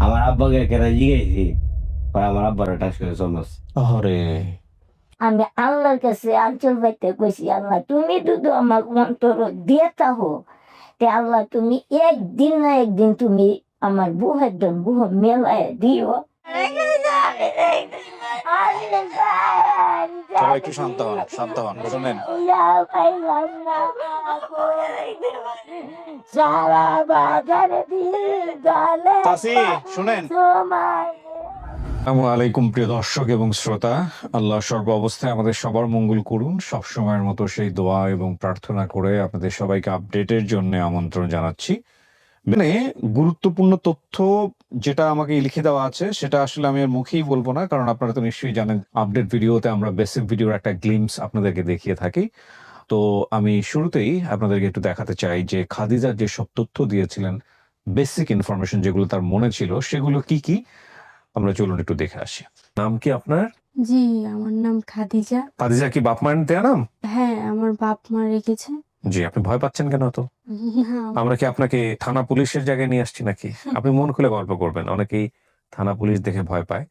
আমার আব্বাকে কেনা জিজ্ঞেসি আমার আব্বার টাচ করে চলস। আরে আমি আল্লাহর কাছে আঞ্চল বাইতে কইছি, আল্লাহ তুমি দুধু আমার অন্তর দিয়ে থাকো, তে আল্লাহ তুমি একদিন না একদিন তুমি আমার বুহের দন বুহ মেলায় দিও। সবাই একটু শান্ত হন, শান্ত হন, শোনেন। সারা বাজার দিয়ে চাচি, শুনেন। আসসালামু আলাইকুম প্রিয় দর্শক এবং শ্রোতা। আল্লাহ সর্ব অবস্থায় আমাদের সবার মঙ্গল করুন। সব সময়ের মতো সেই দোয়া এবং প্রার্থনা করে আপনাদের সবাইকে আপডেটের জন্য আমন্ত্রণ জানাচ্ছি। মানে গুরুত্বপূর্ণ তথ্য যেটা আমাকে লিখে দেওয়া আছে সেটা আসলে আমি আর মুখেই বলবো না, কারণ আপনারা তো নিশ্চয়ই জানেন আপডেট ভিডিওতে আমরা বেসিক ভিডিওর একটা গ্লিমস আপনাদেরকে দেখিয়ে থাকি। তো আমি শুরুতেই আপনাদেরকে একটু দেখাতে চাই যে খাদিজা যে সব তথ্য দিয়েছিলেন, বেসিক ইনফরমেশন যেগুলো তার মনে ছিল, সেগুলো কি কি আমরা চলুন একটু দেখে আসি। নাম কি আপনার? জি, আমার নাম খাদিজা। খাদিজা কি বাপ মায়ের দেয়া নাম? হ্যাঁ, আমার বাপ মা রেখেছে। জি, আপনি ভয় পাচ্ছেন কেন তো? না, আমরা কি আপনাকে থানা পুলিশের জায়গায় নিয়ে আসছি নাকি? আপনি মন খুলে গল্প করবেন। অনেকেই থানা পুলিশ দেখে ভয় পায়,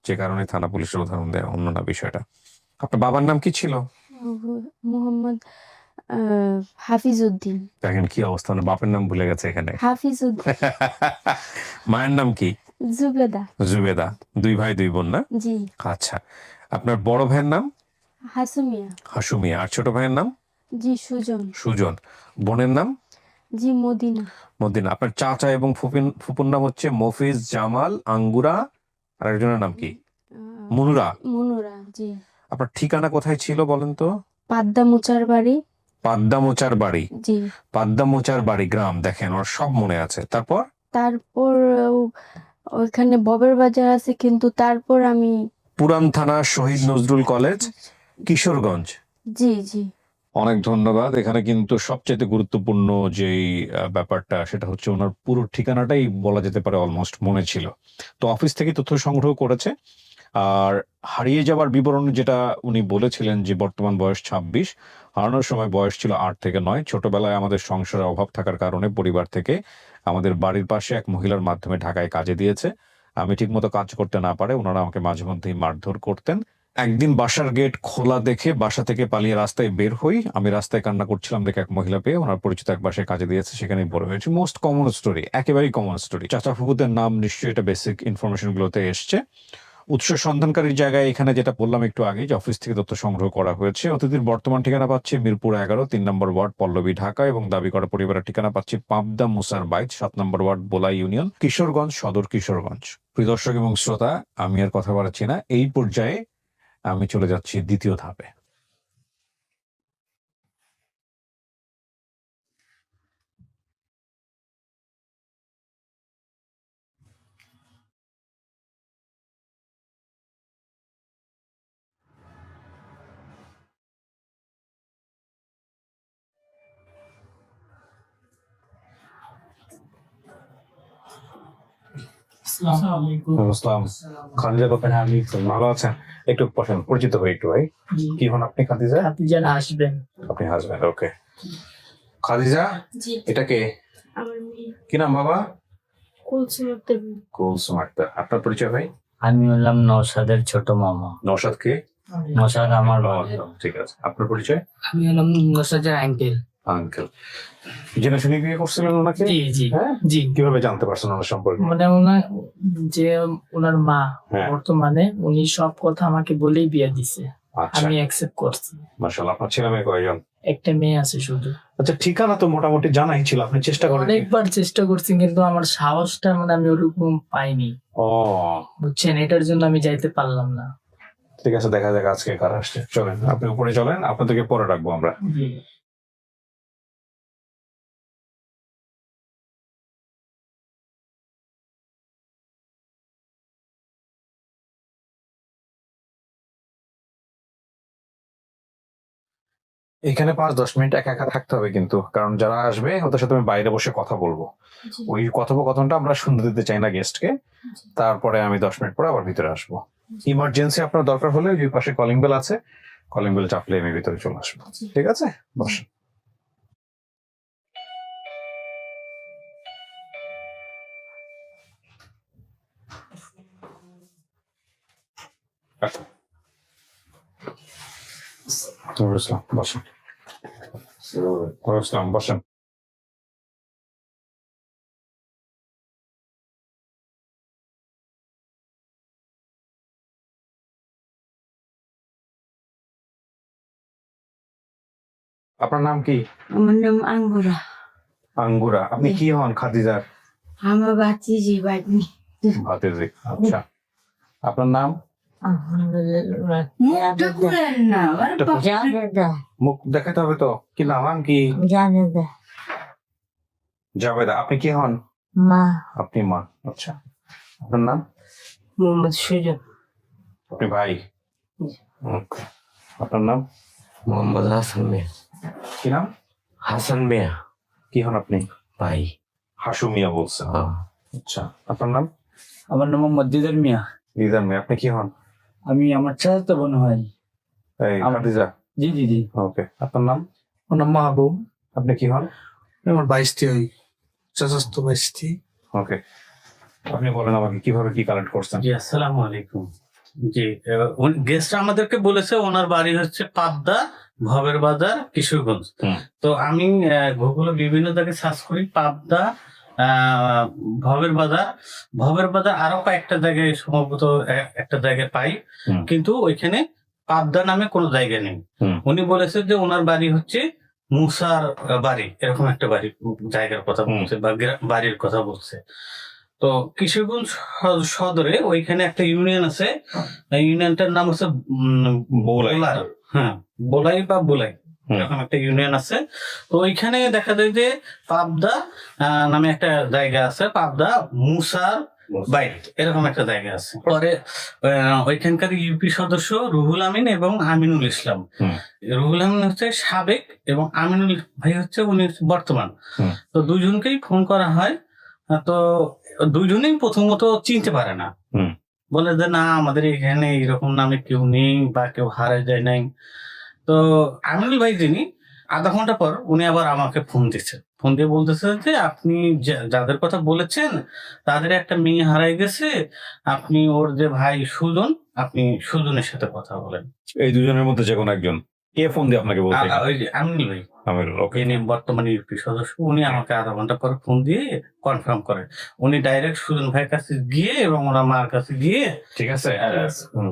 যে কারণে থানা পুলিশের উদাহরণ দেয়, অন্য না বিষয়টা। আপনার বাবার নাম কি ছিল? মোহাম্মদ হাফিজউদ্দিন। দেখেন কি অবস্থা, না বাপের নাম ভুলে গেছে এখানে। হাফিজউদ্দিন। মায়ের নাম কি? জুবেদা। জুবেদা। দুই ভাই দুই বোন না? জি। আচ্ছা, আপনার বড় ভাইয়ের নাম? হাসুমিয়া। হাসুমিয়া। আর ছোট ভাইয়ের নাম? জি, সুজন। সুজন। বোনের নাম? জি, মদিনা। মদিনা। আপনার চাচা এবং ফুপুর নাম হচ্ছে মফিজ, জামাল, আঙ্গুরা, আর একজনের নাম কি? মুনুরা। মুনুরা। জি। আপনার ঠিকানা কোথায় ছিল বলেন তো? পাদ্দামুচার বাড়ি। পাদ্দামোচার বাড়ি। জি। পাদ্দামোচার বাড়ি গ্রাম, দেখেন ওর সব মনে আছে। তারপর? তারপর ওইখানে ববের বাজার আছে, কিন্তু তারপর আমি পুরান থানা শহীদ নজরুল কলেজ, কিশোরগঞ্জ। জি জি। অনেক ধন্যবাদ। এখানে কিন্তু সবচেয়ে গুরুত্বপূর্ণ যেই ব্যাপারটা, সেটা হচ্ছে ওনার পুরো ঠিকানাটাই বলা যেতে পারে অলমোস্ট মনে ছিল। তো অফিস থেকে তথ্য সংগ্রহ করেছে। আর হারিয়ে যাওয়ার বিবরণ যেটা উনি বলেছিলেন যে বর্তমান বয়স 26, হারানোর সময় বয়স ছিল 8 থেকে 9। ছোটবেলায় আমাদের সংসারের অভাব থাকার কারণে পরিবার থেকে আমাদের বাড়ির পাশে এক মহিলার মাধ্যমে ঢাকায় কাজে দিয়েছে। আমি ঠিকমতো কাজ করতে না পারে ওনারা আমাকে মাঝে মধ্যেই মারধর করতেন। একদিন বাসার গেট খোলা দেখে বাসা থেকে পালিয়ে রাস্তায় বের হই। আমি রাস্তায় কান্না করছিলাম দেখে এক মহিলা পেয়ে ওনার পরিচিত এক বাসায় কাজে দিয়েছে, সেখানেই বড় হয়েছে। মোস্ট কমন স্টোরি, একেবারেই কমন স্টোরি। চাচা ফুফুদের নাম নিশ্চয়ই এটা বেসিক ইনফরমেশন গুলোতে এসছে। উৎস সন্ধানকারীর জায়গায় এখানে যেটা বললাম একটু আগে, যে অফিস থেকে তথ্য সংগ্রহ করা হয়েছে। অতিথির বর্তমান ঠিকানা পাচ্ছি মিরপুর 11, 3 নম্বর ওয়ার্ড, পল্লবী, ঢাকা, এবং দাবি করা পরিবারের ঠিকানা পাচ্ছি পাবদা মুসার বাইত, 7 নম্বর ওয়ার্ড, বোলা ইউনিয়ন, কিশোরগঞ্জ সদর, কিশোরগঞ্জ। প্রিয় দর্শক এবং শ্রোতা, আমি আর কথা বাড়াচ্ছি না, এই পর্যায়ে আমি চলে যাচ্ছি দ্বিতীয় ধাপে। আসসালাম। খাদিজা কোথায়? ভালো আছেন? একটু বসেন, পরিচিত হই একটু ভাই। কি হন আপনি? খাদিজা? খাদিজা হাসবেন। আপনি হাজবেন্ড, ওকে। খাদিজা, জি। এটা কে? আমার মেয়ে কি নাম বাবা? কুলসুম আক্তার। কুলসুম আক্তার। আপনার পরিচয় ভাই? আমি হলাম নওশাদের ছোট মামা। নওশাদ কে? নওশাদ আমার বাবা। ঠিক আছে, আপনার পরিচয়? আমি হলাম নসাজের আঙ্কেল। আঙ্কেল। জেনে শুনে বিয়ে করছিলেন ওনাকে? জি জি হ্যাঁ? জি। কিভাবে জানতে পারছেন ওনার সম্পর্কে? মানে ওনার যে ওনার মা হ্যাঁ। বর্তমানে উনি সব কথা আমাকে বলেই বিয়ে দিছে, আচ্ছা, আমি অ্যাকসেপ্ট করছি। মাশাআল্লাহ। আপনার ছেলে মেয়ে কয়জন? একটা মেয়ে আছে শুধু। আচ্ছা, ঠিকানা তো মোটামুটি জানাই ছিল, আপনি চেষ্টা করেন? অনেকবার চেষ্টা করছি, কিন্তু আমার সাহসটা মানে আমি ওরকম পাইনি, ও বুঝছেন, এটার জন্য আমি যাইতে পারলাম না। ঠিক আছে, দেখা যাক আজকে কার আসছে। চলেন, আপনি উপরে চলেন, আপনাদেরকে পরে রাখবো আমরা। জি। এখানে 5-10 মিনিট একা একা থাকতে হবে কিন্তু, কারণ যারা আসবে ওদের সাথে আমি বাইরে বসে কথা বলবো। ওই কথোপকথনটা আমরা শুনতে দিতে চাই না গেস্টকে। তারপরে আমি 10 মিনিট পরে আবার ভিতরে আসবো। ইমার্জেন্সি আপনার দরকার হলে ওই পাশে কলিং বেল আছে, কলিং বেল চাপলে আমি ভিতরে চলে আসবো। ঠিক আছে, বসেন। বসেন। বসেন। আপনার নাম কি? আমার নাম আঙ্গুরা। আঙ্গুরা। আপনি কি হন খাদিজার? আমার বাচ্চি বাড়ি। ভাতিজি। আচ্ছা, আপনার নাম? মুখ দেখাতে হবে তো। কি নাম কি? জাবেদা। আপনি কি হন? মা। আপনি মা। আচ্ছা, আপনার নাম? মোহাম্মদ সুজন। আপনি ভাই? Okay. আপনার নাম? মোহাম্মদ হাসান মিয়া। কি নাম? হাসান মিয়া। কি হন আপনি? ভাই। হাসু মিয়া বলছেন। আচ্ছা, আপনার নাম? আমার নাম মোহাম্মদ দিদার মিয়া। দিদার মিয়া। আপনি কি হন? আমি আমার চাচাতো বোন হয়। এই খাদিজা। জি জি জি। ওকে, আপনার নাম? ওর নাম মাহবুব। আপনি কি হন? আমার 22টি ওই চাচাস্ত 22টি। ওকে, আপনি বলেন আমাকে কিভাবে কি কালেক্ট করছেন? জি, আসসালামু আলাইকুম। জি, গেস্ট আমাদেরকে বলেছে ওনার বাড়ি হচ্ছে পাবদা, ভবের বাজার, কিশোরগঞ্জ। তো আমি গুগলে বিভিন্ন জায়গায় সার্চ করি পাবদা, ভবের বাজার আরো কয়েকটা জায়গায় সম্ভবত একটা জায়গায় পাই, কিন্তু ওইখানে পাবদা নামে কোনো জায়গা নেই। উনি বলেছে যে ওনার বাড়ি হচ্ছে মুসার বাড়ি, এরকম একটা বাড়ি, জায়গার কথা বলছে বা বাড়ির কথা বলছে। তো কিশোরগঞ্জ সদরে ওইখানে একটা ইউনিয়ন আছে, ইউনিয়নটার নাম হচ্ছে বোলাই। হ্যাঁ, বোলাই বা বোলাই, এরকম একটা ইউনিয়ন আছে। তো ওইখানে দেখা যায় যে পাবদা নামে একটা জায়গা আছে, পাবদা মুসার বাইট, এরকম একটা জায়গা আছে। পরে ওইখানকার ইউপি সদস্য রুহুল আমিন এবং আমিনুল ইসলাম। রুহুল আমিন হচ্ছে সাবেক এবং আমিনুল ভাই হচ্ছে উনি বর্তমান। তো দুজনকেই ফোন করা হয়। তো দুইজনেই প্রথমত চিনতে পারে না, বলে যে না আমাদের এখানে এরকম নামে কেউ নেই বা কেউ হারায় যায় নাই। তো আমিনুল ভাই যিনি, আধা ঘন্টা পর উনি আবার আমাকে ফোন দিচ্ছে, ফোন দিয়ে বলতেছে যে আপনি যাদের কথা বলেছেন তাদের একটা মেয়ে হারাই গেছে, আপনি ওর যে ভাই সুজন, আপনি সুজনের সাথে কথা বলেন। এই দুজনের মধ্যে যে কোনো একজন। কে ফোন দিয়ে আপনাকে বলতে? ওই যে আমিনুল ভাই, ওকে। ইনি বর্তমানে ইউপি সদস্য। উনি আমাকে আধা ঘন্টা পর ফোন দিয়ে কনফার্ম করে। উনি ডাইরেক্ট সুজন ভাইয়ের কাছে গিয়ে এবং ওনার মার কাছে গিয়ে ঠিক আছে,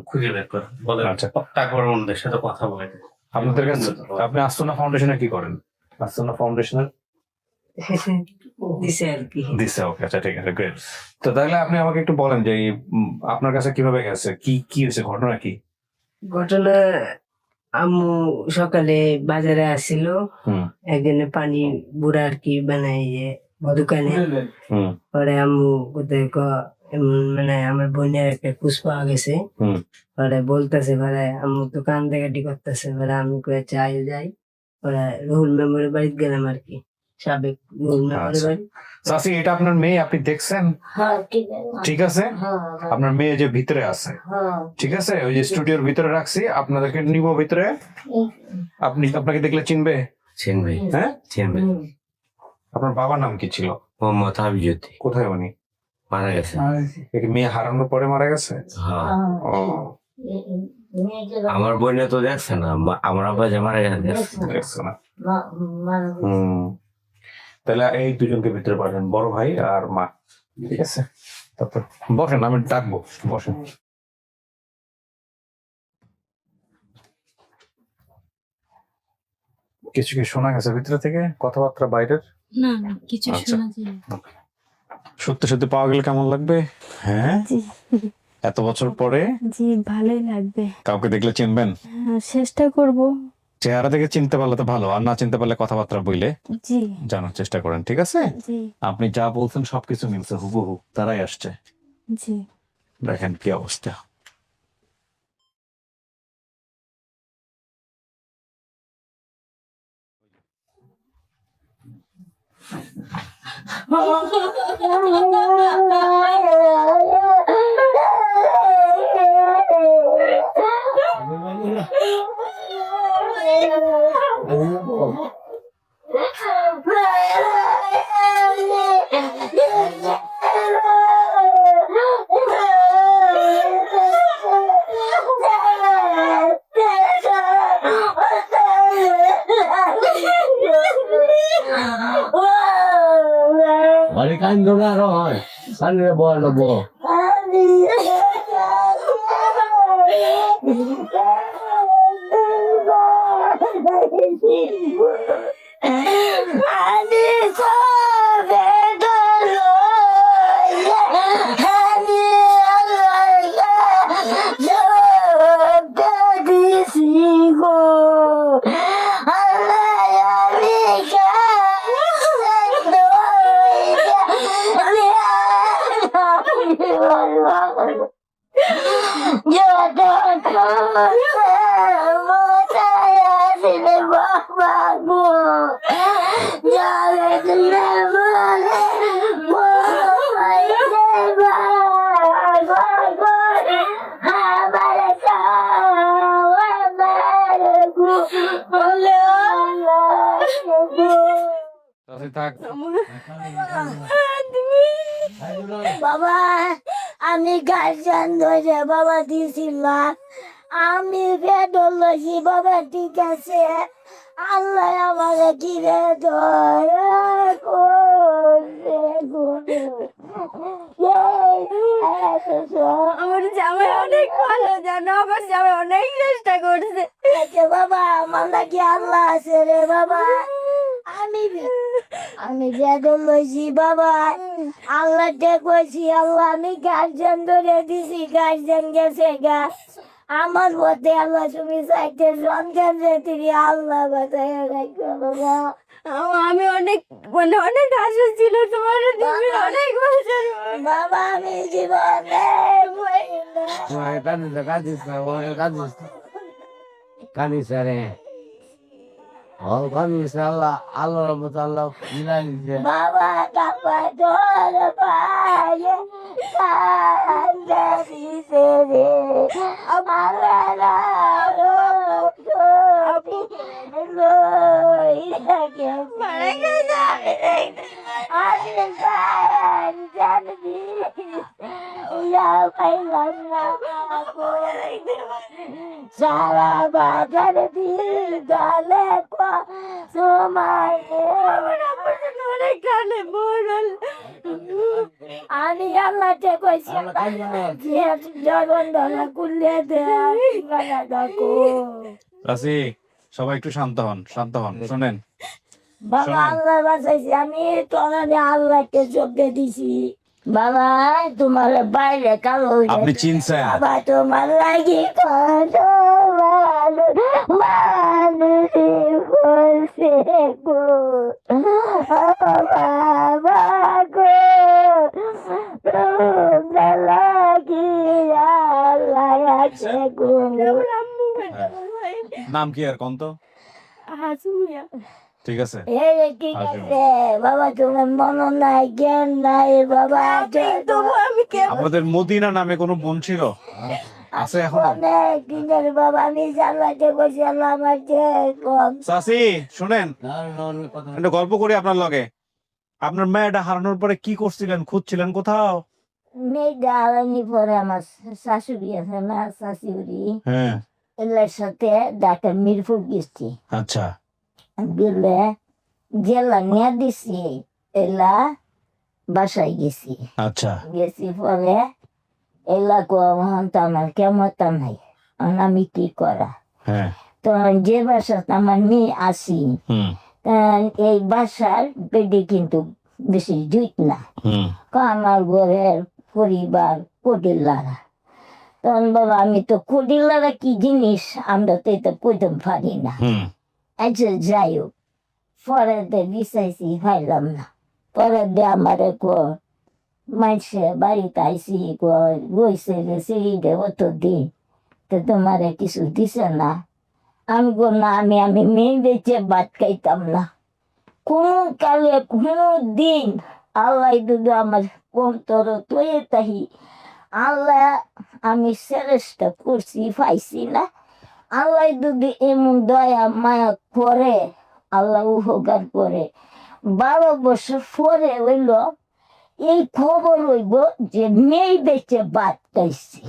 খুঁজে বের করে বলে। আচ্ছা, তারপর ওনাদের সাথে কথা বলে। আপনাদের কাছে আপনি আস্তনা ফাউন্ডেশনে কি করেন? আস্তনা ফাউন্ডেশনের দিছে আর কি। দিছে। ওকে, আচ্ছা ঠিক আছে, গ্রেট। তো তাহলে আপনি আমাকে একটু বলেন যে আপনার কাছে কিভাবে গেছে, কি কি হয়েছে, ঘটনা কি? ঘটনা, আম্মু সকালে বাজারে আসছিল, একজনে পানি বুড়া আর কি বানাইয়ে দোকানে। পরে আম্মু কোথায় মানে আমার বোনের একটা কুচ পাওয়া গেছে। পরে বলতেছে, পরে আম্মু দোকান থেকে ডি করতেছে, পরে আমি কয়ে চাই যাই। পরে রুহুল মেমোরিয়াল বাড়িতে গেলাম আর কি, সাবেক রুহুল মেমোরিয়াল বাড়ি। চাচি, এটা আপনার মেয়ে, আপনি দেখছেন? ঠিক আছে, আপনার মেয়ে যে ভিতরে আছে, ঠিক আছে, ওই যে স্টুডিওর ভিতরে রাখছি, আপনাদেরকে নিব ভিতরে। আপনাকে দেখলে চিনবে? চিনবে। হ্যাঁ, চিনবে। আপনার বাবার নাম কি ছিল? মোহাম্মদ হাবিজুদ্দিন। কোথায় উনি? মারা গেছে। মেয়ে হারানোর পরে মারা গেছে? হ্যাঁ। ও, আমার বোনে তো দেখছে না, আমার আব্বা যে মারা গেছে দেখছে না। তাহলে এই দুজনকে ভিতরে পাঠান, বড় ভাই আর মা। ঠিক আছে, তারপর বসেন, আমি ডাকবো, বসেন। কিছু কি শোনা গেছে ভিতরে থেকে, কথাবার্তা বাইরের? না না, কিছু আচ্ছা। শোনা যায় না। সত্যি সত্যি পাওয়া গেলে কেমন লাগবে? হ্যাঁ, জি এত বছর পরে জি, ভালোই লাগবে। কাউকে দেখলে চিনবেন? হ্যাঁ, চেষ্টা করব। চেহারা দেখে চিনতে পারলে তো ভালো, আর না চিনতে পারলে কথাবার্তা বইলে জি জানার চেষ্টা করেন। ঠিক আছে, জি আপনি যা বলছেন সবকিছু মিলছে হুবহু, তারাই আসছে। জি। দেখেন কি অবস্থা। কান্দো না আরো হয় কান্দে বল বল আমি সবে দলো আমি সব দিছি গো থাক বাবা আমি গার্জিয়ান ধরে বাবা দিয়েছিলাম আমি বেদল লইছি বাবা ঠিক আছে আল্লাহ আমাকে কিনে আমার জামাই অনেক ভালো জানো, আমার জামাই অনেক চেষ্টা করছে। বাবা আমার নাকি আল্লাহ আছে রে বাবা আমি বেদল লইছি বাবা আল্লাহ কইছি আল্লাহ আমি গার্জিয়ান ধরে দিছি গার্জিয়ান গেছে গা আমার মতে আল্লাহ তুমি চাইতে সন্তান তুমি আল্লাহ বাতায় রাখো বাবা আমি অনেক মানে অনেক আশা ছিল তোমার দিবি অনেক বছর বাবা আমি জীবনে কানিস রে ও কানিস আল্লাহ আল্লাহ রহমত আল্লাহ মিলাই দিছে বাবা কাপা তোর পায়ে কান্দে দিছে রে আমার মারা সারা বাজার দিয়ে তোমার অনেক কানে বড়ল আমি আল্লাহকে কইছি জগন ধরা কুলে দেখো রাসি সবাই একটু শান্ত হন শোনেন বাবা শোনেন। আল্লাহ বাঁচাইছি আমি তোমার আল্লাহকে যোগ্য দিছি বাবা তোমার বাইরে কালো আপনি চিনছেন বাবা তোমার লাগি কত মানুষ বলছে গো বাবা গো তোমার লাগি আল্লাহ আছে গো নাম কি আর কোন তো হাসুমিয়া ঠিক আছে এই ঠিক আছে বাবা তোমার মন নাই জ্ঞান নাই বাবা তবু আমি কেমন আপনাদের মদিনা নামে কোনো বোন ছিল আছে এখন অনেক দিনের বাবা আমি জানলাতে বসে আল্লাহ আমার যে কম চাচি শুনেন একটা গল্প করি আপনার লগে আপনার মেয়েটা হারানোর পরে কি করছিলেন খুঁজছিলেন কোথাও মেয়েটা আলানি পরে আমার শাশুড়ি আছে না শাশুড়ি হ্যাঁ এলার সাথে ডাক্তার মিরপুর গেছি আচ্ছা গেলে জেলা নিয়ে দিছি এলা বাসায় গেছি আচ্ছা গেছি পরে এলা কোন আমার কেমন নাই আমি কি করা হ্যাঁ তো যে বাসাতে আমার মেয়ে আসি হুম এই বাসার বেডে কিন্তু বেশি জুইত না হুম আমার ঘরের পরিবার কডিল্লারা তখন বাবা আমি তো কডিল্লারা কি জিনিস আমরা তো এটা কইতে পারি না হুম আচ্ছা যাই হোক পরে বিচাইছি পাইলাম না পরে আমার মানুষে বাড়িতে আইসি গইছে যে সিঁড়িতে অত দিন তো তোমার কিছু দিছে না আমি না আমি মেয়ে বেঁচে ভাত খাইতাম না কোনো কালে কোনো দিন আল্লাহ দুধ আমার অন্তর তৈরি তাহি আল্লাহ আমি চেষ্টা করছি পাইছি না আল্লাহ যদি এমন দয়া মায়া করে আল্লাহ উপকার করে 12 বছর পরে হইল এই খবর হইব যে মেয়ে বেঁচে ভাত খাইছি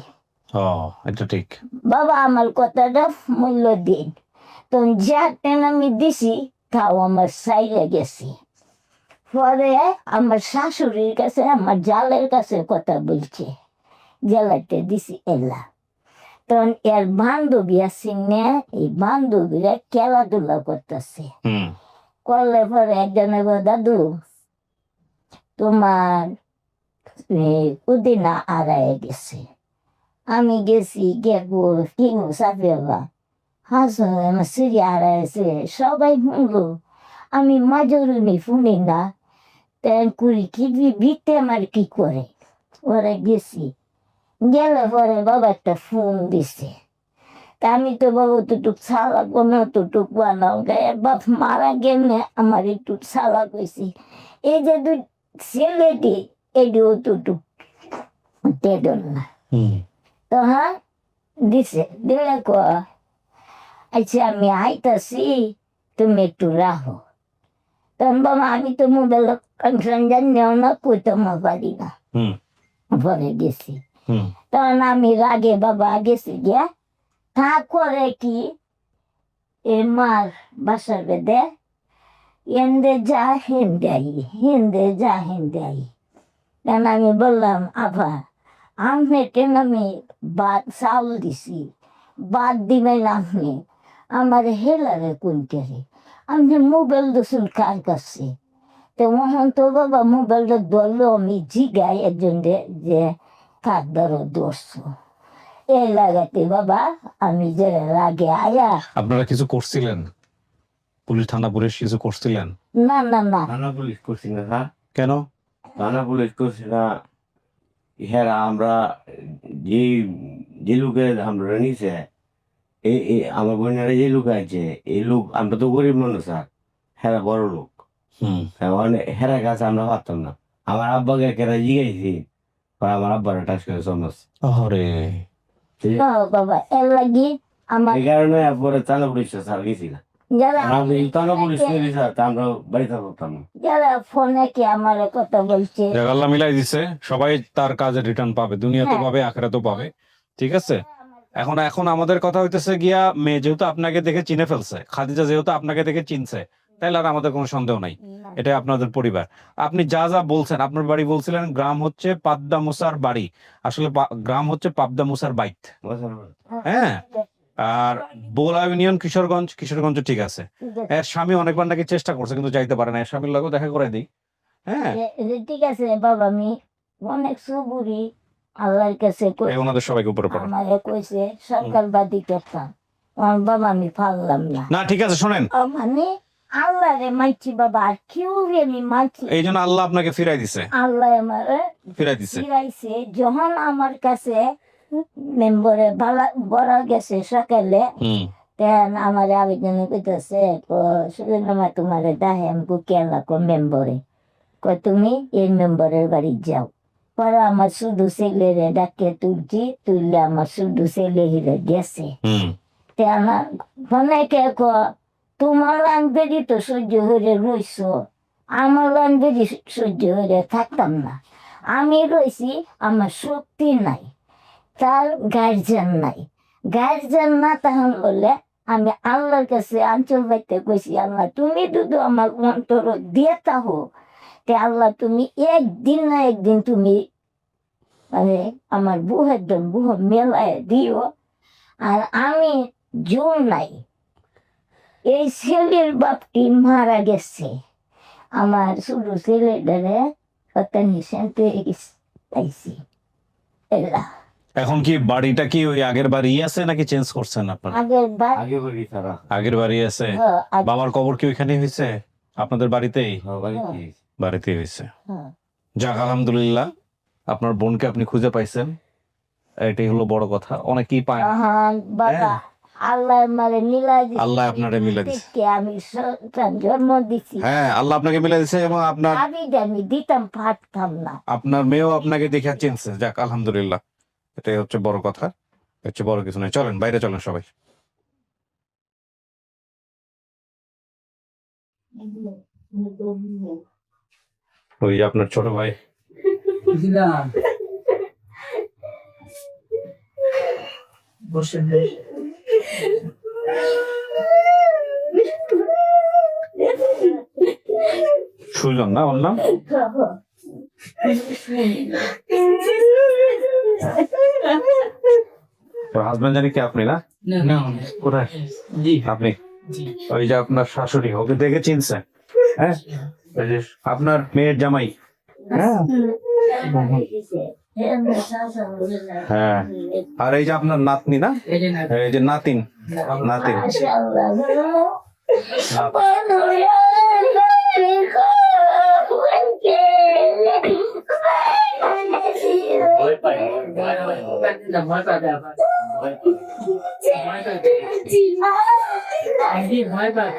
ও এটা ঠিক বাবা আমার কথাটা মূল্য দিন তো যাতেন আমি দিছি তাও আমার সাইরে গেছি পরে আমার শাশুড়ির কাছে আমার জালের কাছে কথা বলছে, জেলাতে দিছি এলা। তখন এর বান্ধবী আছে না, এই বান্ধবীরা খেলাধুলা করতেছে। করলে পরে একজনে বলে, দাদু তোমার পুদিনা আড়ায় গেছে। আমি গেছি গেবো কিনু সাফিয়া হাসন আমার সিঁড়ি আড়াইছে, সবাই শুনলো। আমি মাজরুনি শুনি না, তেন করি কি বিতে আমার কি করে। ওরা গেছি, গেলে পরে বাবা একটা ফোন দিছে। তা আমি তো বাবা তুটুক ছালা কোনো তুটুক বানাও গায়ে বাপ মারা গেলে আমার একটু ছালা কইছি। এই যে দুই ছেলেটি এটিও তুটুক টেডল না। তো হ্যাঁ দিছে, দিলে ক আচ্ছা আমি আইতাছি, তুমি একটু রাখো। তখন বাবা আমি তো মোবাইল কানেকশন জানিও না, কইতে পারি না। পরে গেছি, তখন আমি রাগে বাবা গেছি গিয়া তা করে কি এ মার বাসার বেদে হেন্দে যা হেন্দাই, হেন্দে যা হেন্দাই। তখন আমি বললাম, আভা আমি কেন আমি ভাত চাউল দিছি, ভাত দিবেন আপনি, আমার হেলারে কোনটা রে, আমি মোবাইল দোষণ কার কাছে। তো মহন তো বাবা মোবাইলটা ধরলো, আমি জিগাই একজন যে কার ধরো ধরছো। এই লাগাতে বাবা আমি যে রাগে আয়া। আপনারা কিছু করছিলেন? পুলিশ, থানা পুলিশ কিছু করছিলেন? না না না, থানা পুলিশ করছি না স্যার, কেন? থানা পুলিশ করছি না। হ্যাঁ আমরা যে যে লোকে আমরা নিছে, এই আমার বোনেরা যে লোক আছে, এই লোক আমরা তো গরিব মানুষ স্যার, হ্যাঁ বড় লোক। হেরা কাছে আমরা পারতাম না। আমার আব্বাকে কেরা জিগাইছি, আমার আব্বারা টাচ করে সমস। আরে বাবা এর লাগি আমার এই কারণে পরে থানা পুলিশ স্যার গেছি না। যারা আমি থানা পুলিশ করি স্যার, তা আমরা বাড়িতে পারতাম না। যারা ফোনে কি আমার কথা বলছে, যাক আল্লাহ মিলাই দিছে, সবাই তার কাজে রিটার্ন পাবে, দুনিয়াতে পাবে, আখিরাতেও পাবে। ঠিক আছে, এখন আমাদের কথা হইতেছে গিয়া, মেয়ে যেহেতু আপনাকে দেখে চিনে ফেলছে, খাদিজা যেহেতু আপনাকে দেখে চিনছে, তাইলে আর আমাদের কোনো সন্দেহ নাই, এটা আপনাদের পরিবার। আপনি যা যা বলছেন, আপনার বাড়ি বলছিলেন গ্রাম হচ্ছে পাবদা মুসার বাড়ি, আসলে গ্রাম হচ্ছে পাবদা মুসার বাইত। হ্যাঁ, আর বোলা ইউনিয়ন কিশোরগঞ্জ, কিশোরগঞ্জ ঠিক আছে। এর স্বামী অনেকবার নাকি চেষ্টা করছে কিন্তু যাইতে পারে না, এর স্বামীর লগেও দেখা করে দিই। হ্যাঁ ঠিক আছে বাবা, আমি অনেক সুবুরি আল্লাহর কাছে ওনাদের সবাইকে উপরে পড়ে আমারে কইছে সরকারবাদী করতাম, আমার বাবা আমি পারলাম না। না। ঠিক আছে, শোনেন, মানে আল্লাহ রে মাইছি বাবা, আর কেউ রে আমি মাইছি। এই জন্য আল্লাহ আপনাকে ফিরাই দিছে, আল্লাহ আমারে ফিরাই দিছে। ফিরাইছে। যখন আমার কাছে মেম্বরে বড় গেছে সকালে, তেন আমার আবেদন কইতেছে সুরেন্দ্রমা তোমার দাহে আমি কেলা কো মেম্বরে কয় তুমি এই মেম্বরের বাড়ি যাও। পরে আমার শুধু ছেলেরে ডাকে তুলছি, তুললে আমার শুধু ছেলে হিরে গেছে। তেন অনেকে ক তোমার লানবেরি তো সহ্য হয়ে রইছ, আমার লানবেরি সহ্য হয়ে থাকতাম না। আমি রইছি, আমার শক্তি নাই, তার গার্জেন নাই। গার্জেন না তখন বলে আমি আল্লাহর কাছে আঞ্চল বাইতে কইছি, আল্লাহ তুমি দুধু আমার অন্তর দিয়ে তাহো, তে আল্লাহ তুমি একদিন না একদিন তুমি মানে আমার বুহের দন বুহ মেলায় দিও। আর আমি জোর নাই, এই ছেলের বাপটি মারা গেছে, আমার শুধু ছেলেটারে শান্তি পাইছি এলা। এখন কি বাড়িটা কি ওই আগের বাড়ি আছে নাকি চেঞ্জ করছেন আপনারা? আগের আগের বাড়ি আছে। বাবার কবর কি ওইখানে হয়েছে আপনাদের বাড়িতেই? বাড়িতেই হয়েছে। যাক আলহামদুলিল্লাহ, আপনার বোনকে আপনি খুঁজে পাইছেন, এটাই হলো বড় কথা। অনেকেই পায় না। বাবা আল্লাহ মারে মিলাই দিছে, আল্লাহ আপনারে মিলাই দিছে। আমি সন্তান জন্ম দিছি। হ্যাঁ, আল্লাহ আপনাকে মিলাই দিছে এবং আমি দিতাম পারতাম না। আপনার মেয়েও আপনাকে দেখে চিনছে। যাক আলহামদুলিল্লাহ, এটাই হচ্ছে বড় কথা, হচ্ছে বড় কিছু নয়। চলেন বাইরে চলেন সবাই। ওই আপনার ছোট ভাই বসে সুজন না ওর নাম? ওর হাজবেন্ড জানি কি আপনি না? না কোথায় জি আপনি? জি ওই যে আপনার শাশুড়ি, ওকে দেখে চিনছে? হ্যাঁ, ওই যে আপনার মেয়ের জামাই। হ্যাঁ হ্যাঁ। আর এই যে আপনার নাতনি না, এই যে না এই যে নাতিন, নাতিন। ভয় পায় ভয় পাবে আবার ভয় পাবে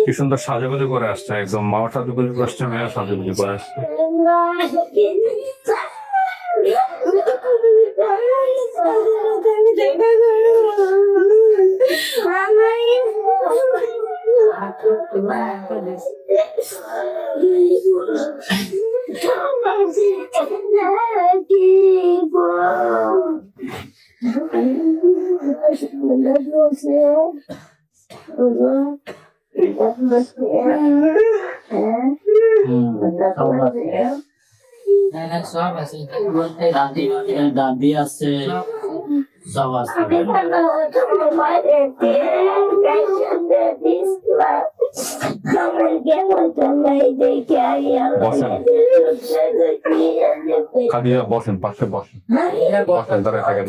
কি সুন্দর সাজুগুজু করে আসছে, একদম মাও সাজুগুজু করে আসছে, মেয়েও সাজুগুজু করে আসছে। সব আছে দাদি আছে সব আছে খাদিজা বসেন, পাশে বসেন, বসেন, দাঁড়ায় থাকেন।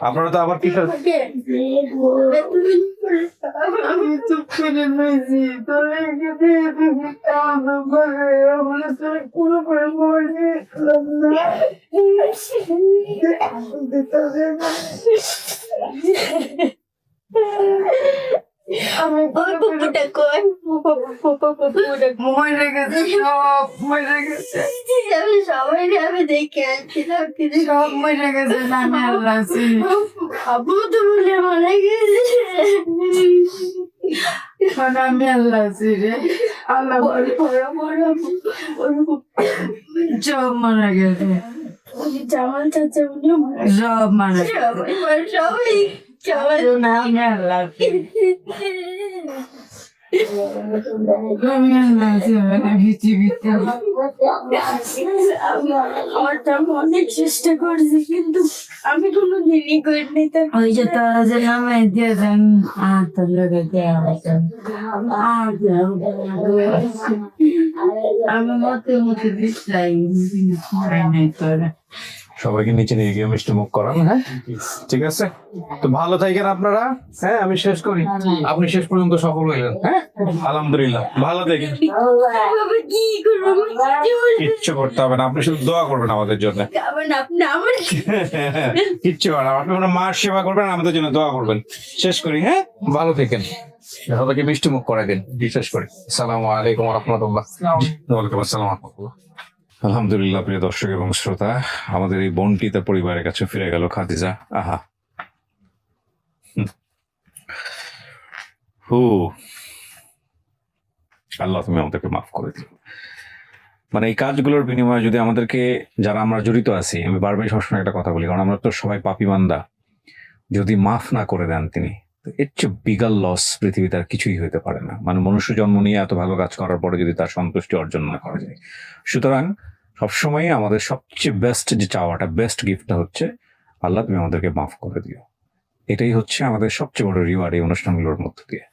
আপনারা তো আবার কিসের আমি চুপ করে রয়েছি তোরা পুরো করে মরে আমি পুপুটা কই মরে গেছে, সব মরে গেছে, আমি সবাই আমি দেখে আসছিলাম কিন্তু সব মরে গেছে। আমি আল্লাহ আবু তো বলে মরে গেছে, আমি আল্লাহ রে আল্লাহ সব মারা গেছে, জামাল চাচা সব মারা গেছে, সবাই আমি আল্লাহ অনেক চেষ্টা করছি কিন্তু আমি কোনো দিনই করিনি। ওই যে তারা যে নামে দিয়ে দেন তোর লোকে আমি মতে মতে দিচ্ছাই নাই তোরা সবাইকে নিচে নিয়ে গিয়ে মিষ্টি মুখ করান। হ্যাঁ ঠিক আছে, তো ভালো থাকেন আপনারা। হ্যাঁ আমি শেষ করি, আপনি শেষ পর্যন্ত সফল হইলেন। হ্যাঁ আলহামদুলিল্লাহ, ভালো থাকেন। কি করবো কিচ্ছু করতে হবে না, আপনি শুধু দোয়া করবেন আমাদের জন্য। আপনি আমার কিচ্ছু হবে না, আপনি আপনার মার সেবা করবেন, আমাদের জন্য দোয়া করবেন। শেষ করি, হ্যাঁ ভালো থাকেন, সবাইকে মিষ্টি মুখ করাই দিন। শেষ করি, আসসালামু আলাইকুম ওয়া রাহমাতুল্লাহ। ওয়ালাইকুম আসসালাম ওয়া রাহমাতুল্লাহ। আলহামদুলিল্লাহ, প্রিয় দর্শক এবং শ্রোতা, আমাদের এই বোনটি তার পরিবারের কাছে ফিরে গেল, খাদিজা। আহা হু, আল্লাহ তুমি আমাদেরকে মাফ করে দিও। মানে এই কাজগুলোর বিনিময়ে যদি আমাদেরকে, যারা আমরা জড়িত আছি, আমি বারবার সবসময় একটা কথা বলি, কারণ আমরা তো সবাই পাপী বান্দা, যদি মাফ না করে দেন তিনি, তো এর চেয়ে বিগাল লস পৃথিবীতে আর কিছুই হইতে পারে না। মানে মনুষ্য জন্ম নিয়ে এত ভালো কাজ করার পরে যদি তার সন্তুষ্টি অর্জন না করা যায়, সুতরাং সবসময় আমাদের সবচেয়ে বেস্ট যে চাওয়াটা, বেস্ট গিফটটা হচ্ছে আল্লাহ তুমি আমাদেরকে মাফ করে দিও। এটাই হচ্ছে আমাদের সবচেয়ে বড় রিওয়ার্ড এই অনুষ্ঠানগুলোর মধ্য দিয়ে।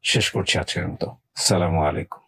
শেষ করছি আজকের মতো, আসসালামু আলাইকুম।